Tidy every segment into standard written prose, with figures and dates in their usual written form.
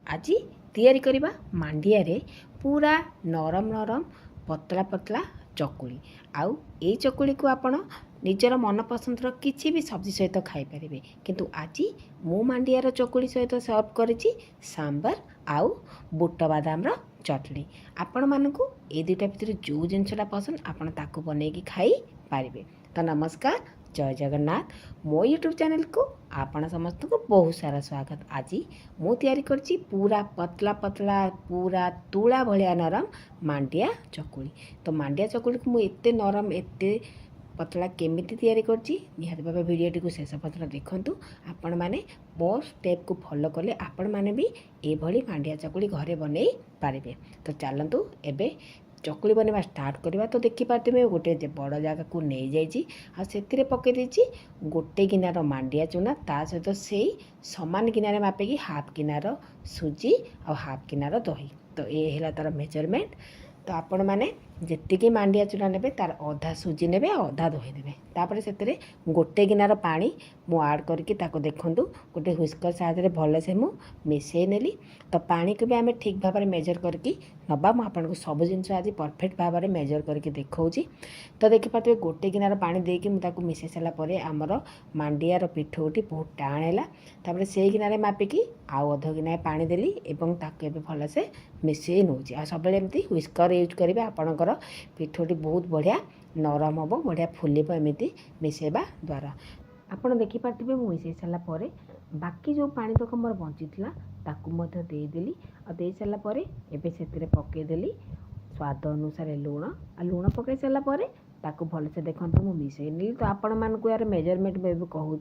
आज तैयारी करवा मांडिया रे पूरा नरम नरम पतला पतला चकुली आउ ए चकुली को आपण निजर मन पसंदर किसी भी सब्जी सहित खाई पारे किंतु आज मु मांडियार चकुली सहित सर्व करिछि सांबर आउ बुट बादाम चटनी आपण मानकु ए दुटा भितर जो जिनसटा पसंद आपण ताकू बनैकी खाई पारे। तो नमस्कार, जय जगन्नाथ। मो यूट्यूब चैनल को आपण समस्त को बहुत सारा स्वागत। आज मु तैयारी करछि पूरा पतला पतला पूरा तुला भलिया नरम मांडिया चकुली। तो मांडिया चकुली को मु एते नरम एते पतला केमिति तैयारी करछि निहाती भाबे वीडियोटी को शेष पत्र देखंतु। आपण माने मो स्टेप को फॉलो कले आपण माने भी ए भली मांडिया चकुली घरे बनै पारिबे। तो चलंतु एबे चकुली बनवा स्टार्ट करवा। तो देखिपारे गोटे बड़ जगह को नहीं जाइए आ पकई देछि गोटे गिनार मांडिया चूना ता सहित से सामान गिनारे मापिकी हाफ गिनार सुजी आ हाफ गिनार दही। तो ये है तार मेजरमेंट। तो आपण मैंने जी मांडिया चूना ने तार अधा सुजी ने अधा दही ने तापर से गोटे गिनार पानी मु आड करके देखूँ गोटे हुस्कर साहाय्य भल से मु मिसई नेली। तो पानी को भी आम ठीक भाव में मेजर करके नवा मुझे सब जिन आज परफेक्ट भाव में मेजर करके देखा। तो देखिए गोटे गिनार पानी देकी मुझे मिसई सारापर आमर मांडियार पिठौटी बहुत टाण है। से गिनारे मापिकी आउ अध गिनाए पानी देली एवं ताके भल से मिसई नौ सब एमती हुस्कर यूज करेंगे आपणकर पिठौटी बहुत बढ़िया नरम हम बढ़िया फुलब एमती मिसेवा द्वारा। आपड़ देखिपारे मिसई सारापर बाकी जो पानी तक मोर बची देदेली और दे सारापर एबे से पकईदेली स्वाद अनुसार लुण आ लुण पकई सारापर ताकू भलसे देखो मु मिसई नी। तो आपण मानक यार मेजरमेंट में कहूँ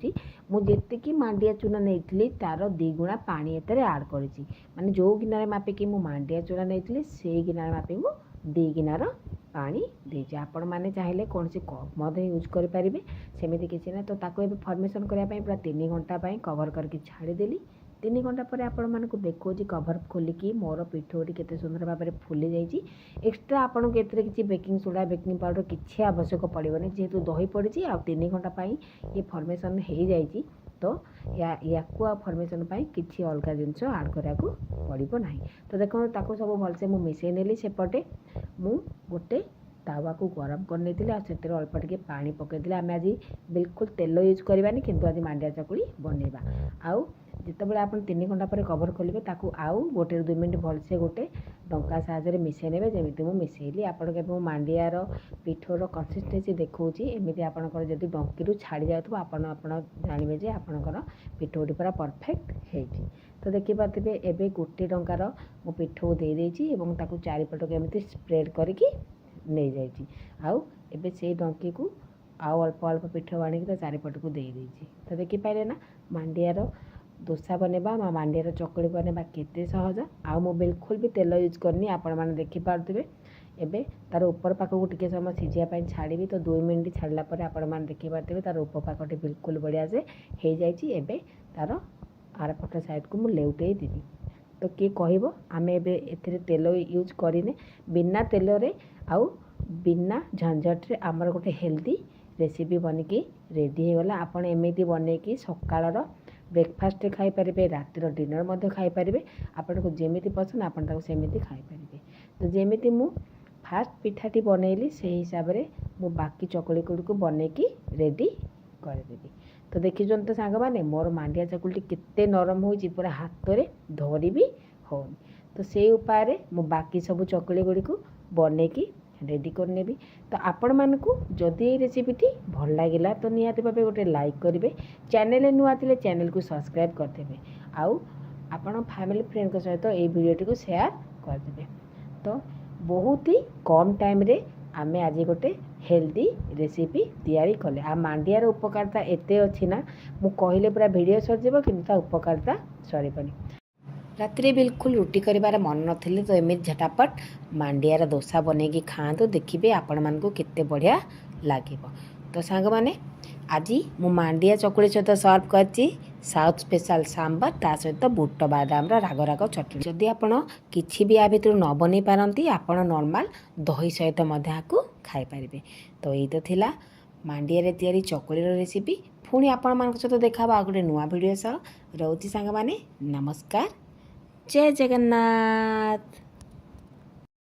मुझे मांडिया चूना नहीं तार द्विगुणा पानी एतरे आड करी माने जो गिनारे मापिकी मु मांडिया चूना नहीं से गिनारे मापिकी मु 2 गिनार पानी देछि। आपण माने चाहिले कौन सी कप मधे यूज करें सेमती किसी ना। तो ताको एबे फॉर्मेशन करने पूरा 3 घंटा कवर करके छाड़ीदेली। 3 घंटा पर आपण मानक देखो कभर खोलिकी मोर पिठौटी केते सुंदर भाव में फुली जाइए। एक्सट्रा आपन को एतरे किसी बेकिंग सोडा बेकिंग पाउडर किसी आवश्यक पड़ोनी जेहेतु दही पड़ी आ 3 घंटा ये फॉर्मेशन हो जाइए। तो या फॉर्मेशन किसी अलग जिनस आड करा पड़ो ना। तो देखो ताको सब भलसे मु मिसई नेली। सेपटे मु गोटे तावा को गरम करनी से अल्प टे पानी पकईदे। आम आज बिल्कुल तेल यूज करवानी किंतु आज मांडिया चकुली बनइबा। आउ जितेबाला आप 3 घंटा पर कवर खोलेंगे ताकू आउ 1-2 मिनट भलसे गोटे डंका साहाय्य मिसई ने जमी मुझे मिसईली। आपण के मांडियार पिठोर कंसिस्टेंसी देखा एमती आपंकर जब डंकी छाड़ी जाऊँ आप जानवे जे आपंकर पिठौटी पूरा परफेक्ट है। तो देखिपारे एबे गोटे डंकार मो पिठौ दे देछि एवं ताकू चारिपट केमती स्प्रेड करके नहीं जाइए। आउ एबे से डंकी को आउ अल्प अल्प पिठौ आनी तो चारिपट को दे देछि। तो देखिपारे ना मांडियार दोसा बनवा मांडियार चकुली बनवा केते सहज। आउ मु बिल्कुल भी तेल यूज करनी। आपण मैंने देखिपारे एबे तार ऊपर पाक को टिके समय सीझापी छाड़ी। तो 2 मिनट छाड़ापर आपण मैंने देखिपारे तार ऊपर पाकटी बिल्कुल बढ़िया से हो जाइए। एबे तार आरपट साइड को मु लेउटे देवी। तो किए कह आम ए तेल यूज करें बिना तेल रे आउ बिना झंझट रे आमर गोटे हेल्दी रेसिपी बनिकी रेडी हो गला। आपण एमती बनईकी सकाळर ब्रेकफास्ट खाई पारे रातिर डिनर मध्य खाई पारे आपन को जेमिति पसंद आपन ताको सेमिति खाई पारे। तो जेमिति मु फास्ट पिठाटी बनैली से हिसाब रे मु बाकी चकुली को बनईकी रेडी करदेवी। तो देखी तो सांग मैंने मोर मांडिया चकुली केते नरम हो पूरा हाथ में धरी भी होनी। तो से उपाय मु बाकी सब चकुली गुड़ी को बनईकी रेडी करनेबी। तो आपण मानकु जदि ये रेसिपीटी भल लगिला तो निहाती भावे गोटे लाइक करेंगे। चैनल नुआ थिले चैनल को सब्सक्राइब करदेवे। आउ आपण फैमिली फ्रेंड के सहित ये वीडियोटी को शेयर करदेवे। तो बहुत ही कम टाइम रे आमे आज गोटे हेल्दी रेसिपी तैयारी कले। आ मांडियार उपकारिता एते अच्छी ना मु कहले पूरा वीडियो सरजिबो किंतु उपकारिता सरीबनी। राति बिल्कुल रुटी कर मन नथिले तो एमती झटापट मांडियार दोसा बनैकी खातु देखिए आपण मानकु केते बढ़िया लगे। तो सांग माने आज मु मांडिया चकुली सहित सर्व करछि साउथ स्पेशल सांबर ता सहित बुट बादाम राग राग चटनी। जदि आपण किछि भी आ भितर न बनै पारंती आपण नॉर्मल दही सहित मध्य को खाई पारिबे। तो यही तो थिला मांडिया तैयारी चकुलीर रेसिपी। पुणी आपण मान सहित देखा गोटे नुआ वीडियो सह रोची सांग माने नमस्कार, ଜୟ ଜଗନ୍ନାଥ।